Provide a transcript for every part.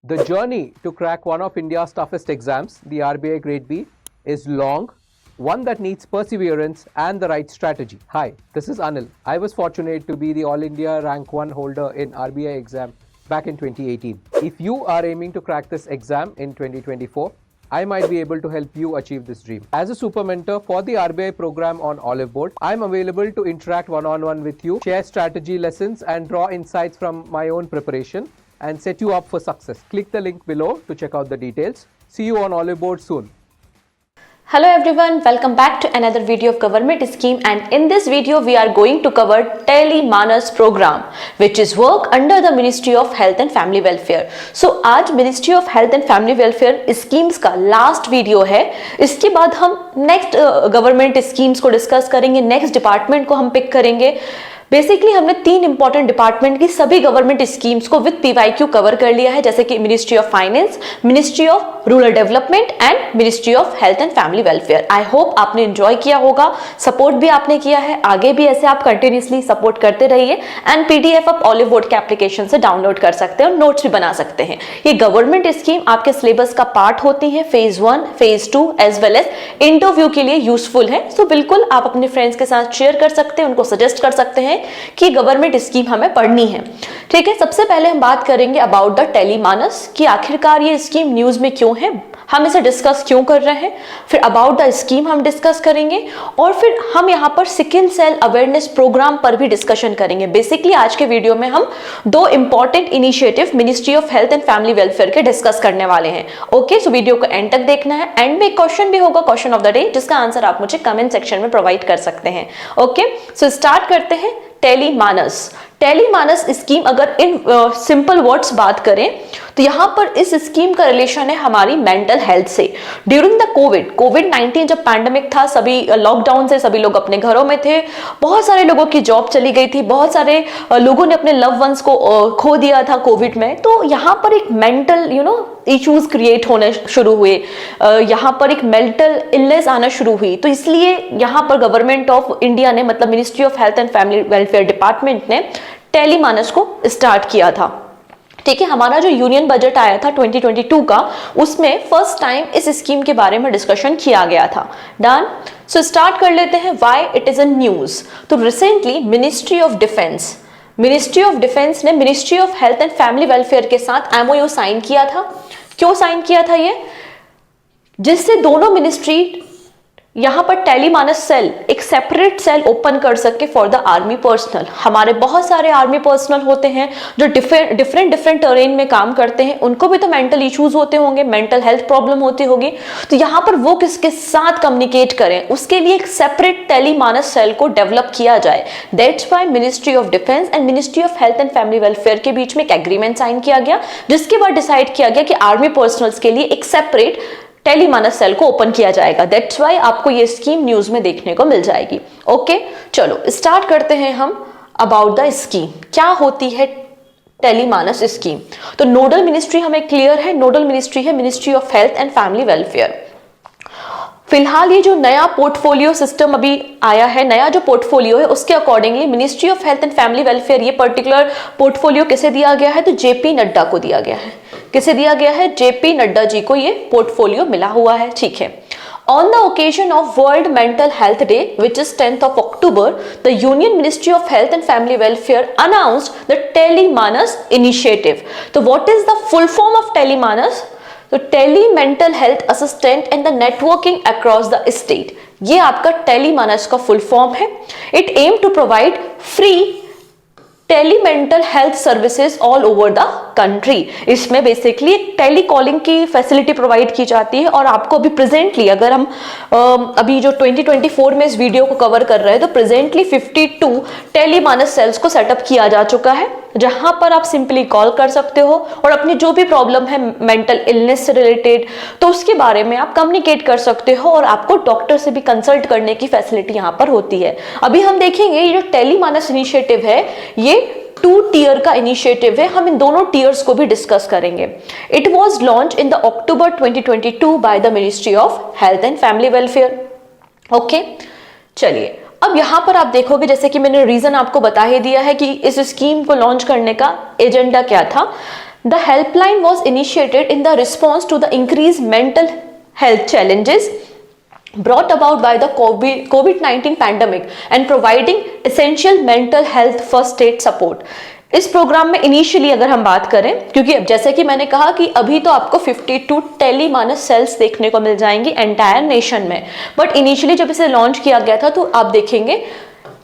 The journey to crack one of India's toughest exams, the RBI Grade B, is long, one that needs perseverance and the right strategy. Hi, this is Anil. I was fortunate to be the All India Rank 1 holder in RBI exam back in 2018. If you are aiming to crack this exam in 2024, I might be able to help you achieve this dream. As a super mentor for the RBI program on Olive Board, I'm available to interact one-on-one with you, share strategy lessons and draw insights from my own preparation and set you up for success. Click the link below to check out the details. See you on Olive Board soon. Hello everyone, welcome back to another video of government scheme, and in this video we are going to cover Tele-Manas program which is work under the Ministry of Health and Family Welfare. So आज Ministry of Health and Family Welfare schemes का last video है. इसके बाद हम next government schemes को discuss करेंगे, next department को हम पिक करेंगे. बेसिकली हमने तीन इंपॉर्टेंट डिपार्टमेंट की सभी गवर्नमेंट स्कीम्स को विद पीवाईक्यू कवर कर लिया है, जैसे कि ministry of finance, ministry of rural development and ministry of health and family welfare. I hope आपने एंजॉय किया होगा, सपोर्ट भी आपने किया है, आगे भी ऐसे आप कंटिन्यूसली सपोर्ट करते रहिए. एंड पीडीएफ आप ऑलिव बोर्ड के एप्लीकेशन से डाउनलोड कर सकते हैं और नोट्स भी बना सकते हैं. ये गवर्नमेंट स्कीम आपके सिलेबस का पार्ट होती है, phase 1, phase 2 as well as interview के लिए यूजफुल है. सो बिल्कुल आप अपने फ्रेंड्स के साथ शेयर कर सकते हैं, उनको सजेस्ट कर सकते हैं कि गवर्नमेंट स्कीम हमें पढ़नी है. ठीक है, सबसे पहले हम बात करेंगे अबाउट द टेलीमानस कि आखिरकार ये स्कीम न्यूज में क्यों है, हम इसे डिस्कस क्यों कर रहे हैं. फिर अबाउट द स्कीम हम डिस्कस करेंगे और फिर हम यहाँ पर सिकल सेल अवेयरनेस प्रोग्राम पर भी डिस्कशन करेंगे. बेसिकली आज के वीडियो में हम दो important initiative ministry of health and family welfare के डिस्कस करने वाले हैं. ओके, सो वीडियो को एंड तक देखना है. एंड में एक क्वेश्चन भी होगा, क्वेश्चन ऑफ द डे, जिसका आंसर आप मुझे कमेंट सेक्शन में प्रोवाइड कर सकते हैं. ओके, सो स्टार्ट करते हैं. टेलीमानस स्कीम, अगर इन सिंपल वर्ड्स बात करें तो यहां पर इस स्कीम का रिलेशन है हमारी मेंटल हेल्थ से. ड्यूरिंग द कोविड-19 जब पैंडेमिक था, सभी लॉकडाउन से सभी लोग अपने घरों में थे, बहुत सारे लोगों की जॉब चली गई थी, बहुत सारे लोगों ने अपने लव वंस को खो दिया था कोविड में. तो यहां पर एक मेंटल इश्यूज क्रिएट होने शुरू हुए, यहाँ पर एक मेंटल इलनेस आना शुरू हुई. तो इसलिए यहाँ पर गवर्नमेंट ऑफ इंडिया ने, मतलब ministry of health and family welfare department ने टेलीमानस को स्टार्ट किया था. ठीक है, हमारा जो यूनियन बजट आया था 2022 का, उसमें फर्स्ट टाइम इस स्कीम के बारे में डिस्कशन किया गया था. डन. सो स्टार्ट कर लेते हैं. Why it is a news. तो रिसेंटली मिनिस्ट्री ऑफ डिफेंस ने ministry of health and family welfare के साथ एमओयू साइन किया था. क्यों साइन किया था ये? जिससे दोनों मिनिस्ट्री यहां पर टेलीमानस सेल, एक सेपरेट सेल ओपन कर सके फॉर द आर्मी पर्सनल. हमारे बहुत सारे आर्मी पर्सनल होते हैं जो डिफरेंट टेरेन में काम करते हैं, उनको भी तो मेंटल इश्यूज होते होंगे, मेंटल हेल्थ प्रॉब्लम होती होगी. तो यहां पर वो किसके साथ कम्युनिकेट करें, उसके लिए एक सेपरेट टेलीमानस सेल को डेवलप किया जाए. That's why ministry of defence and ministry of health and family welfare के बीच में एक एग्रीमेंट साइन किया गया, जिसके बाद डिसाइड किया गया कि आर्मी पर्सनल्स के लिए एक सेपरेट टेलीमानस सेल को ओपन किया जाएगा. दैट्स व्हाई आपको ये स्कीम न्यूज में देखने को मिल जाएगी. ओके, चलो स्टार्ट करते हैं हम अबाउट द स्कीम. क्या होती है टेलीमानस स्कीम? तो नोडल मिनिस्ट्री हमें क्लियर है, नोडल मिनिस्ट्री है ministry of health and family welfare. फिलहाल ये जो नया पोर्टफोलियो सिस्टम अभी आया है, नया जो पोर्टफोलियो है, उसके accordingly ministry of health and family welfare, ये पर्टिकुलर पोर्टफोलियो किसे दिया गया है? तो जेपी नड्डा को दिया गया है. किसे दिया गया है? जेपी नड्डा जी को ये पोर्टफोलियो मिला हुआ है. ठीक है. On the occasion of World Mental Health Day, which is 10th of October, the Union Ministry of Health and Family Welfare announced the Tele-Manas initiative. So what is the full form of Tele-Manas? तो tele mental health assistant and the networking across the state, ये आपका टेलीमानस का full form है. It aim to provide free tele mental health services all over the country. इसमें basically tele calling की facility provide की जाती है. और आपको अभी प्रेजेंटली, अगर हम अभी जो 2024 में इस वीडियो को कवर कर रहे हैं, तो प्रेजेंटली 52 टेलीमानस सेल्स को सेटअप किया जा चुका है, जहां पर आप सिंपली कॉल कर सकते हो और अपनी जो भी प्रॉब्लम है मेंटल इलनेस से रिलेटेड, तो उसके बारे में आप कम्युनिकेट कर सकते हो और आपको डॉक्टर से भी कंसल्ट करने की फैसिलिटी यहां पर होती है. अभी हम देखेंगे ये जो टेलीमानस इनिशिएटिव है, ये 2 टीयर का इनिशिएटिव है. हम इन दोनों टीयर्स को भी डिस्कस करेंगे. It was launch in the October 2022 by the ministry of health and family welfare. Okay, चलिए अब यहां पर आप देखोगे, जैसे कि मैंने रीजन आपको बता ही दिया है कि इस स्कीम को लॉन्च करने का एजेंडा क्या था. The helpline was initiated in the response to the increased mental health challenges brought about by the COVID-19 pandemic and providing essential mental health first aid support. इस प्रोग्राम में initially अगर हम बात करें, क्योंकि अब जैसे कि मैंने कहा कि अभी तो आपको 52 टेलीमानस सेल्स देखने को मिल जाएंगी एंटायर नेशन में, बट इनिशियली जब इसे लॉन्च किया गया था तो आप देखेंगे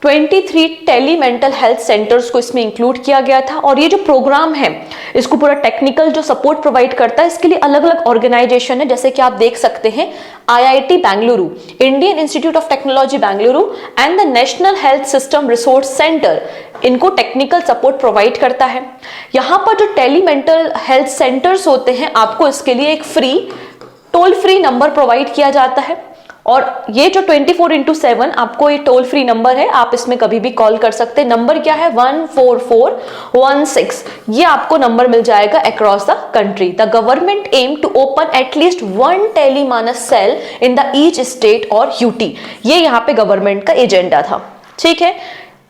23 टेली मेंटल हेल्थ सेंटर्स को इसमें इंक्लूड किया गया था। और ये जो प्रोग्राम है इसको पूरा टेक्निकल जो सपोर्ट प्रोवाइड करता है, इसके लिए अलग अलग ऑर्गेनाइजेशन है, जैसे कि आप देख सकते हैं IIT Bengaluru, Indian institute of technology Bengaluru and the national health system resource centre इनको टेक्निकल सपोर्ट प्रोवाइड करता है। यहाँ पर जो टेली मेंटल हेल्थ सेंटर्स होते हैं, आपको इसके लिए एक free toll free number provide किया जाता है। और ये जो 24/7 आपको ये टोल फ्री नंबर है, आप इसमें कभी भी कॉल कर सकते हैं। नंबर क्या है? 14416। ये आपको नंबर मिल जाएगा across the country. The government aim to open at least 1 Tele Manas cell in the each state और यूटी। ये यहाँ पे गवर्नमेंट का एजेंडा था, ठीक है।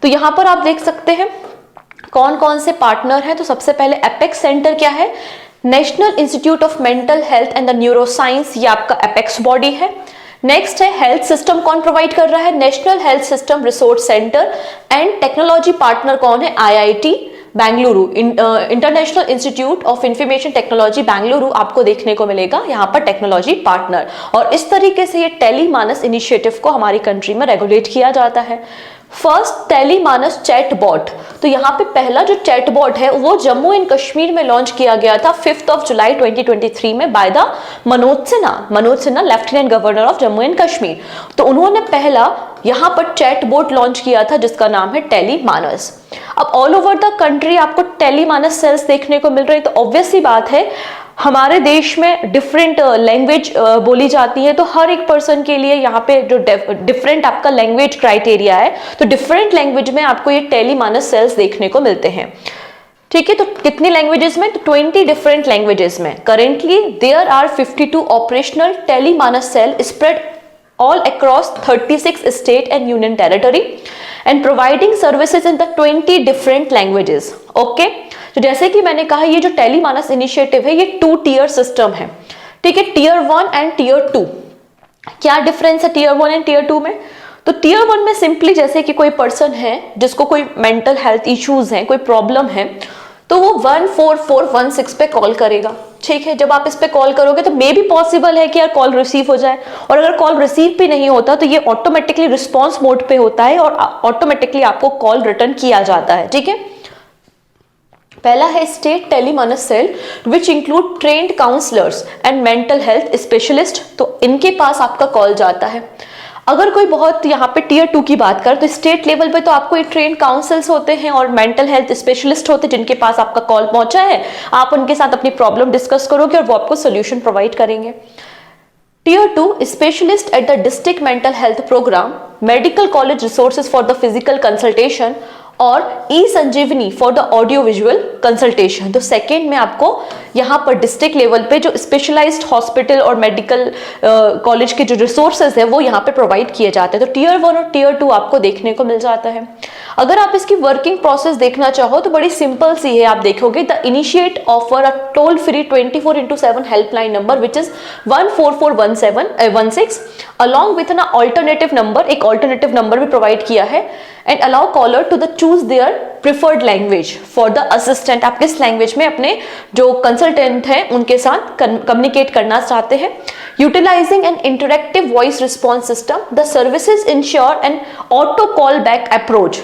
तो यहाँ पर आप देख सकते हैं कौन कौन से पार्टनर हैं। तो सबसे पहले एपेक्स सेंटर क्या है? National institute of mental health and the neuroscience, ये आपका एपेक्स बॉडी है। नेक्स्ट है हेल्थ सिस्टम, कौन प्रोवाइड कर रहा है? National health system resource centre. And technology partner कौन है? IIT Bengaluru, international institute of information technology Bengaluru आपको देखने को मिलेगा यहाँ पर टेक्नोलॉजी पार्टनर। और इस तरीके से ये टेलीमानस इनिशिएटिव को हमारी कंट्री में रेगुलेट किया जाता है। फर्स्ट टेलीमानस चैटबॉट, तो यहाँ पे पहला जो चैटबॉट है वो जम्मू एंड कश्मीर में लॉन्च किया गया था 5 जुलाई 2023 में by the Manoj Sinha lieutenant governor of Jammu and Kashmir. तो उन्होंने पहला यहाँ पर चैटबॉट लॉन्च किया था जिसका नाम है टेलीमानस। अब ऑल ओवर द कंट्री आपको टेलीमानस सेल्स देखने को मिल रही है। तो ऑब्वियस सी बात है, हमारे देश में डिफरेंट लैंग्वेज बोली जाती है, तो हर एक पर्सन के लिए यहाँ पे जो डिफरेंट आपका लैंग्वेज क्राइटेरिया है, तो डिफरेंट लैंग्वेज में आपको ये टेलीमानस सेल्स देखने को मिलते हैं, ठीक है। तो कितनी लैंग्वेजेस में? तो 20 डिफरेंट लैंग्वेजेस में। Currently there are 52 operational Tele Manas cell spread all across 36 state and union territory and providing services in the 20 different languages. Okay? तो जैसे कि मैंने कहा, ये जो टेलीमानस इनिशिएटिव है ये 2 टियर सिस्टम है, ठीक है। Tier 1 and tier 2। क्या डिफरेंस है टियर 1 एंड टियर 2 में? तो टियर 1 में सिंपली जैसे कि कोई पर्सन है जिसको कोई मेंटल हेल्थ इश्यूज हैं, कोई प्रॉब्लम है, तो वो 14416 पे कॉल करेगा, ठीक है। जब आप इस पे कॉल करोगे तो मे भी पॉसिबल है कि यार कॉल रिसीव हो जाए, और अगर कॉल रिसीव भी नहीं होता तो ये ऑटोमेटिकली रिस्पॉन्स मोड पे होता है और ऑटोमेटिकली आपको कॉल रिटर्न किया जाता है, ठीक है। पहला है state Tele Manas cell which include trained counsellors and mental health specialist, तो इनके पास आपका कॉल जाता है। अगर कोई बहुत यहाँ पे टियर 2 की बात कर, तो स्टेट लेवल पे तो आपको ये ट्रेन काउंसल्स होते हैं और मेंटल हेल्थ स्पेशलिस्ट होते हैं जिनके पास आपका कॉल पहुंचा है, आप उनके साथ अपनी प्रॉब्लम डिस्कस करोगे और वो आपको सोल्यूशन प्रोवाइड करेंगे। Tier 2 specialist at the district mental health programme, medical college resources for the physical consultation और eSanjeevani for the audio visual consultation. तो सेकेंड में आपको यहाँ पर डिस्ट्रिक्ट लेवल पे जो स्पेशलाइज्ड हॉस्पिटल और मेडिकल कॉलेज के जो रिसोर्सेज है वो यहाँ पे प्रोवाइड किए जाते हैं। तो टियर 1 और टियर 2 आपको देखने को मिल जाता है। अगर आप इसकी वर्किंग प्रोसेस देखना चाहो तो बड़ी सिंपल सी है, आप देखोगे the initiate offer a toll free 24/7 helpline number which is 14416 along with an alternative number, एक ऑल्टरनेटिव नंबर भी प्रोवाइड किया है, and allow caller to the choose their preferred language for the assistant. आप किस language में अपने जो consultant हैं उनके साथ कम्युनिकेट करना चाहते हैं। Utilizing an interactive voice response system, the services ensure an auto call back approach,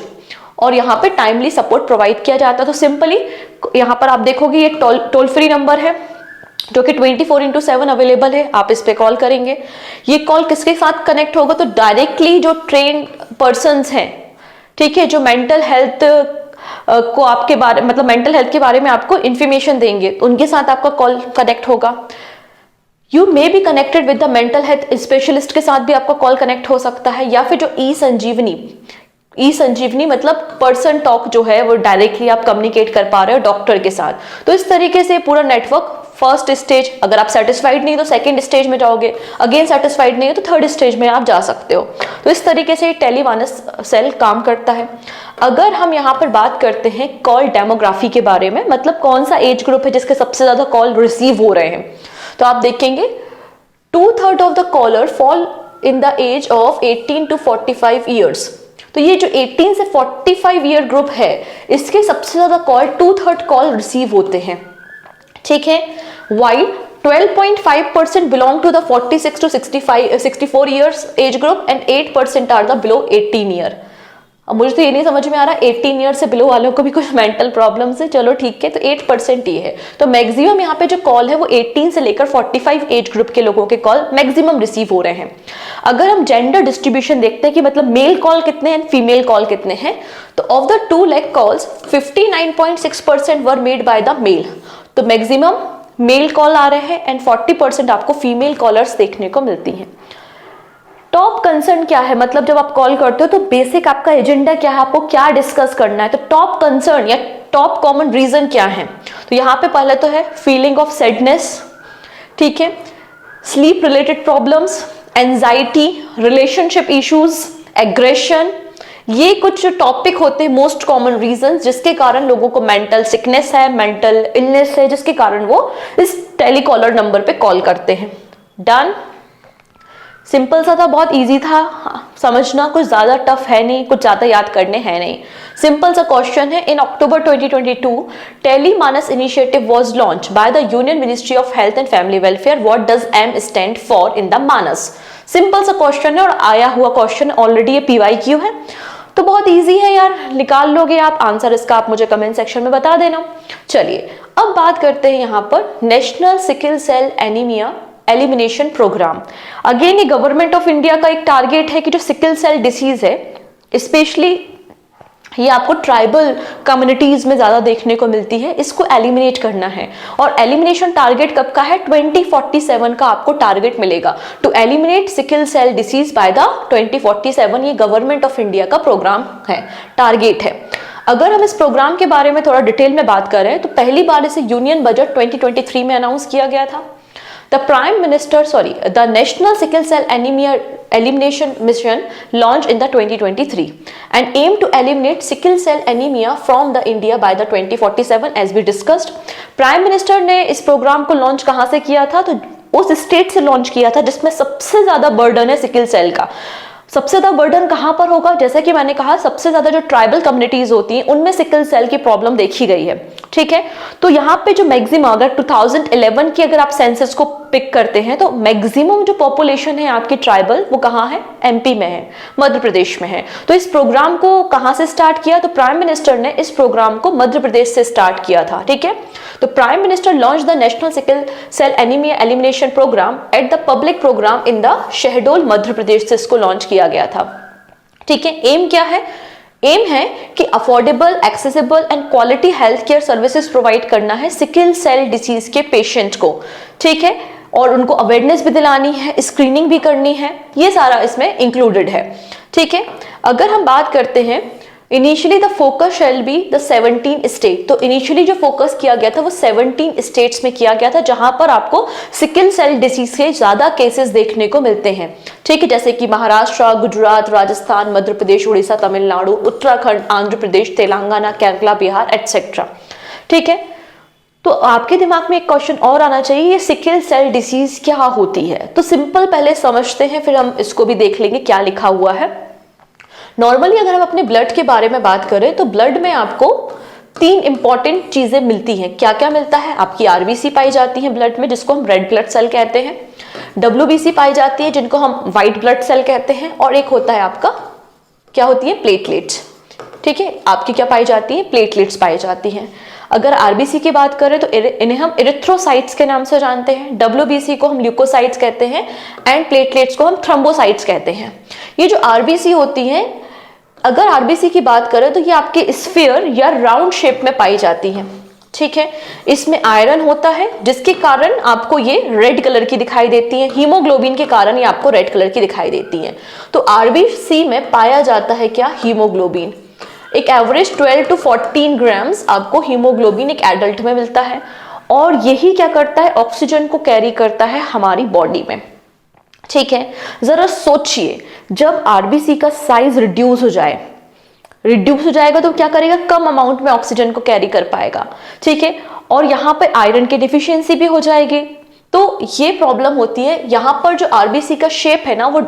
और यहाँ पे टाइमली सपोर्ट प्रोवाइड किया जाता है। तो सिंपली यहाँ पर आप देखोगे ये टोल फ्री नंबर है जो कि 24/7 अवेलेबल है, आप इस पे कॉल करेंगे। ये कॉल किसके साथ कनेक्ट होगा? तो डायरेक्टली जो ट्रेन पर्सन्स हैं, ठीक है, जो मेंटल हेल्थ को आपके बारे मतलब मेंटल हेल्थ के बारे में आपको इंफॉर्मेशन देंगे, उनके साथ आपका कॉल कनेक्ट होगा। You may be connected with the mental health specialist के साथ भी आपका कॉल कनेक्ट हो सकता है, या फिर जो ई संजीवनी मतलब पर्सन टॉक जो है वो डायरेक्टली आप कम्युनिकेट कर पा रहे हो डॉक्टर के साथ। तो इस तरीके से पूरा नेटवर्क फर्स्ट स्टेज, अगर आप सेटिस्फाइड नहीं तो सेकंड स्टेज में जाओगे, अगेन सेटिस्फाइड नहीं है तो थर्ड स्टेज में आप जा सकते हो। तो इस तरीके से टेलीवानस सेल काम करता है। अगर हम यहाँ पर बात करते हैं कॉल डेमोग्राफी के बारे में, मतलब कौन सा एज ग्रुप है जिसके सबसे ज्यादा कॉल रिसीव हो रहे हैं, तो आप देखेंगे 2/3 of the caller fall in the age of 18 to 45 years. तो ये जो 18 से 45 ईयर ग्रुप है, इसके सबसे ज्यादा कॉल 2/3 कॉल रिसीव होते हैं, ठीक है। While 12.5% belong to the 46 to 64 years age group and 8% are the below 18 year. अब मुझे तो ये नहीं समझ में आ रहा 18 ईयर से बिलो वालों को भी कुछ मेंटल प्रॉब्लम्स है, चलो ठीक है, तो 8% ही है। तो मैक्सिमम यहाँ पे जो कॉल है वो 18 से लेकर 45 एज ग्रुप के लोगों के कॉल मैक्सिमम रिसीव हो रहे हैं। अगर हम जेंडर डिस्ट्रीब्यूशन देखते हैं कि मतलब मेल कॉल कितने हैं, फीमेल कॉल कितने हैं, तो of the 2 lakh calls 59.6% were made by the male. तो मैक्सिमम मेल कॉल आ रहे हैं एंड 40% आपको फीमेल कॉलर्स देखने को मिलती हैं। टॉप कंसर्न क्या है, मतलब जब आप कॉल करते हो तो बेसिक आपका एजेंडा क्या है, आपको क्या डिस्कस करना है। तो टॉप कंसर्न या टॉप कॉमन रीजन क्या है, तो यहाँ पे पहले तो है फीलिंग ऑफ सैडनेस, ठीक है, sleep related problems, anxiety, relationship issues, aggression, ये कुछ जो टॉपिक होते हैं मोस्ट कॉमन रीजंस जिसके कारण लोगों को मेंटल सिकनेस है, मेंटल इलनेस है, जिसके कारण वो इस टेलीकॉलर नंबर पे कॉल करते हैं। डन, सिंपल सा था, बहुत इजी था समझना, कुछ ज्यादा टफ है नहीं, कुछ ज्यादा याद करने हैं नहीं। सिंपल सा क्वेश्चन है, in October 2022 Tele Manas initiative was launch by the union ministry of health and family welfare, what does M stand for in the Manas. Simple सा क्वेश्चन है और आया हुआ क्वेश्चन ऑलरेडी ये PYQ है, तो बहुत इजी है यार, निकाल लोगे आप आंसर इसका, आप मुझे कमेंट सेक्शन में बता देना। चलिए अब बात करते हैं यहाँ पर national sickle cell anaemia elimination programme. Again ये गवर्नमेंट ऑफ इंडिया का एक टारगेट है कि जो सिकल सेल डिसीज है, स्पेशली ये आपको ट्राइबल कम्युनिटीज में ज्यादा देखने को मिलती है, इसको एलिमिनेट करना है। और एलिमिनेशन टारगेट कब का है, 2047 का आपको टारगेट मिलेगा to eliminate sickle cell disease by the 2047। ये गवर्नमेंट ऑफ इंडिया का प्रोग्राम है, टारगेट है। अगर हम इस प्रोग्राम के बारे में थोड़ा डिटेल में बात करें तो पहली बार इसे यूनियन बजट 2023 में अनाउंस किया गया था। The National Sickle Cell Anemia Elimination Mission launched in the 2023 and aim to eliminate sickle cell anemia from the India by the 2047 as we discussed. Prime minister ने इस प्रोग्राम को launch कहाँ से किया था, तो उस स्टेट से लॉन्च किया था जिसमें सबसे ज्यादा बर्डन है सिकल सेल का। सबसे ज्यादा बर्डन कहां पर होगा, जैसे कि मैंने कहा सबसे ज्यादा जो ट्राइबल कम्युनिटीज होती हैं उनमें सिकल सेल की प्रॉब्लम देखी गई है, ठीक है। तो यहाँ पे जो मैक्सिमम, अगर 2011 की अगर आप सेंसस को पिक करते हैं तो मैक्सिमम जो पॉपुलेशन है आपकी ट्राइबल वो कहाँ है, MP में है, मध्य प्रदेश में है। तो इस प्रोग्राम को कहाँ से स्टार्ट किया, तो प्राइम मिनिस्टर ने इस प्रोग्राम को मध्य प्रदेश से स्टार्ट किया था, ठीक है। तो prime minister launch the national sickle cell anaemia elimination programme at the public programme in the Shahdol Madhya Pradesh से इसको लॉन्च किया गया था, ठीक है। एम क्या है, एम है कि affordable, accessible and quality health care services provide करना है सिकल सेल डिसीज के पेशेंट को, ठीक है, और उनको अवेयरनेस भी दिलानी है, स्क्रीनिंग भी करनी है, ये सारा इसमें इंक्लूडेड है, ठीक है। अगर हम बात करते हैं initially the focus shall be the 17 state, तो इनिशियली जो फोकस किया गया था वो 17 स्टेट्स में किया गया था जहां पर आपको सिकल सेल डिसीज के ज्यादा केसेस देखने को मिलते हैं, ठीक है, जैसे कि महाराष्ट्र, गुजरात, राजस्थान, मध्य प्रदेश, उड़ीसा, तमिलनाडु, उत्तराखंड, आंध्र प्रदेश, तेलंगाना, केरला, बिहार एटसेट्रा, ठीक है। तो आपके दिमाग में एक क्वेश्चन और आना चाहिए, ये सिकल सेल डिसीज क्या होती है, तो सिंपल पहले समझते हैं फिर हम इसको भी देख लेंगे क्या लिखा हुआ है। नॉर्मली अगर हम अपने ब्लड के बारे में बात करें तो ब्लड में आपको 3 इंपॉर्टेंट चीजें मिलती हैं। क्या क्या मिलता है, आपकी RBC पाई जाती है ब्लड में जिसको हम रेड ब्लड सेल कहते हैं, WBC पाई जाती है जिनको हम व्हाइट ब्लड सेल कहते हैं, और एक होता है आपका, क्या होती है, प्लेटलेट्स, ठीक है। आपकी क्या पाई जाती है, प्लेटलेट्स पाई जाती हैं। अगर RBC की बात करें तो इन्हें हम इरिथ्रोसाइट्स के नाम से जानते हैं, WBC को हम ल्यूकोसाइट्स कहते हैं एंड प्लेटलेट्स को हम थ्रोम्बोसाइट्स कहते हैं। ये जो RBC होती हैं, अगर RBC की बात करें तो ये आपके स्फीयर या राउंड शेप में पाई जाती है, ठीक है। इसमें आयरन होता है जिसके कारण आपको ये रेड कलर की दिखाई देती है, हीमोग्लोबिन के कारण ये आपको रेड कलर की दिखाई देती है। तो RBC में पाया जाता है क्या, हीमोग्लोबिन। एक एवरेज 12 to 14 ग्राम्स आपको हीमोग्लोबिन एक एडल्ट में मिलता है, और यही क्या करता है, ऑक्सीजन को कैरी करता है हमारी बॉडी में। ठीक है, जरा सोचिए, जब आरबीसी का साइज रिड्यूस हो जाएगा तो क्या करेगा, कम अमाउंट में ऑक्सीजन को कैरी कर पाएगा। ठीक है, और यहां पे आयरन की डिफिशियंसी भी हो जाएगी, तो ये प्रॉब्लम होती है। यहां पर जो आरबीसी का शेप है ना वो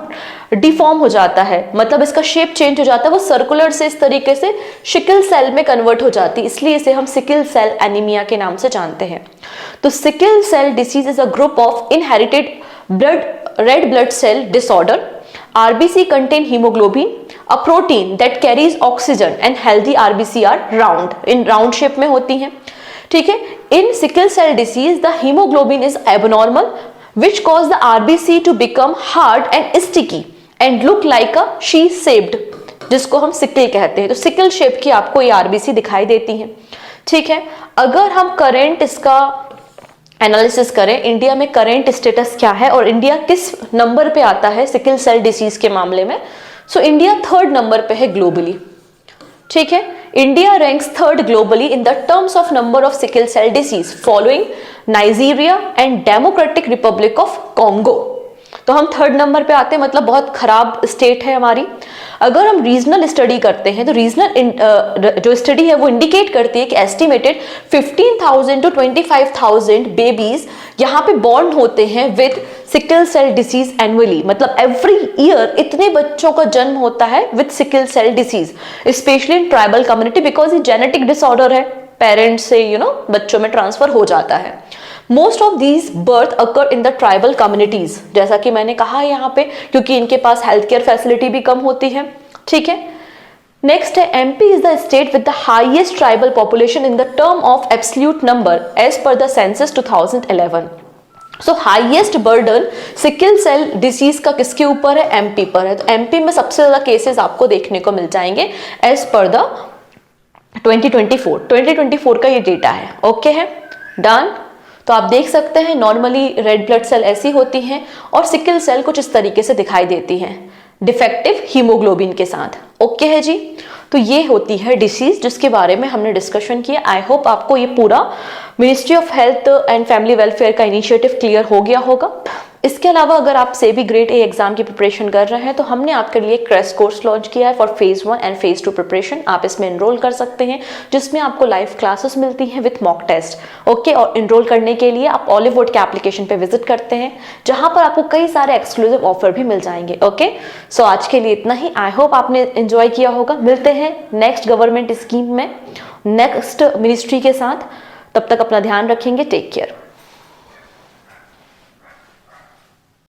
डिफॉर्म हो जाता है, मतलब इसका शेप चेंज हो जाता है, वो सर्कुलर से इस तरीके से सिकल सेल में कन्वर्ट हो जाती है, इसलिए इसे हम सिकल सेल एनीमिया के नाम से जानते हैं। तो sickle cell disease is a group of inherited red blood cell disorder. RBC contain hemoglobin, a protein that carries oxygen, and healthy RBC are round, in round shape में होती हैं। ठीक है, in sickle cell disease the hemoglobin is abnormal which cause the RBC to become hard and sticky and look like a she-shaped, जिसको हम sickle कहते हैं। तो सिकल शेप की आपको ये RBC दिखाई देती है। ठीक है, अगर हम करेंट इसका एनालिसिस करें, इंडिया में करंट स्टेटस क्या है और इंडिया किस नंबर पे आता है सिकल सेल डिसीज के मामले में, सो इंडिया 3rd नंबर पे है ग्लोबली। ठीक है, India ranks 3rd globally in the terms of number of sickle cell disease following Nigeria and Democratic Republic of Congo. तो हम 3rd नंबर पे आते हैं, मतलब बहुत खराब स्टेट है हमारी। अगर हम रीजनल स्टडी करते हैं तो रीजनल जो स्टडी है वो इंडिकेट करती है कि एस्टिमेटेड 15,000 to 25,000 बेबीज यहाँ पे बॉर्न होते हैं with sickle cell disease annually, मतलब एवरी ईयर इतने बच्चों का जन्म होता है with sickle cell disease, specially in tribal community, because ये जेनेटिक डिसऑर्डर है, पेरेंट्स से बच्चों में ट्रांसफर हो जाता है। Most of these birth occur in the tribal communities, जैसा कि मैंने कहा है यहाँ पे, क्योंकि इनके पास हेल्थ केयर फैसिलिटी भी कम होती है। ठीक है, नेक्स्ट है MP is the state with the highest tribal population in the term of absolute number as per the census 2011। So highest burden sickle cell disease का किसके ऊपर है, एमपी पर है। तो एमपी में सबसे ज्यादा केसेस आपको देखने को मिल जाएंगे एज पर द 2024 का ये डेटा है। ओके है, डन। तो आप देख सकते हैं नॉर्मली रेड ब्लड सेल ऐसी होती हैं और सिकल सेल कुछ इस तरीके से दिखाई देती हैं, डिफेक्टिव हीमोग्लोबिन के साथ। ओके है जी, तो ये होती है डिसीज जिसके बारे में हमने डिस्कशन किया। आई होप आपको ये पूरा ministry of health and family welfare का इनिशिएटिव क्लियर हो गया होगा। इसके अलावा अगर आप सेबी ग्रेड ए एग्जाम की प्रिपरेशन कर रहे हैं तो हमने आपके लिए क्रैश कोर्स लॉन्च किया है for phase 1 and phase 2 preparation. आप इसमें एनरोल कर सकते हैं, जिसमें आपको लाइव क्लासेस मिलती हैं विथ मॉक टेस्ट। ओके, और एनरोल करने के लिए आप ऑलिववुड के एप्लीकेशन पे विजिट करते हैं, जहां पर आपको कई सारे एक्सक्लूसिव ऑफर भी मिल जाएंगे। ओके, सो आज के लिए इतना ही। आई होप आपने एंजॉय किया होगा। मिलते हैं नेक्स्ट गवर्नमेंट स्कीम में, नेक्स्ट मिनिस्ट्री के साथ। तब तक अपना ध्यान रखेंगे। Take care.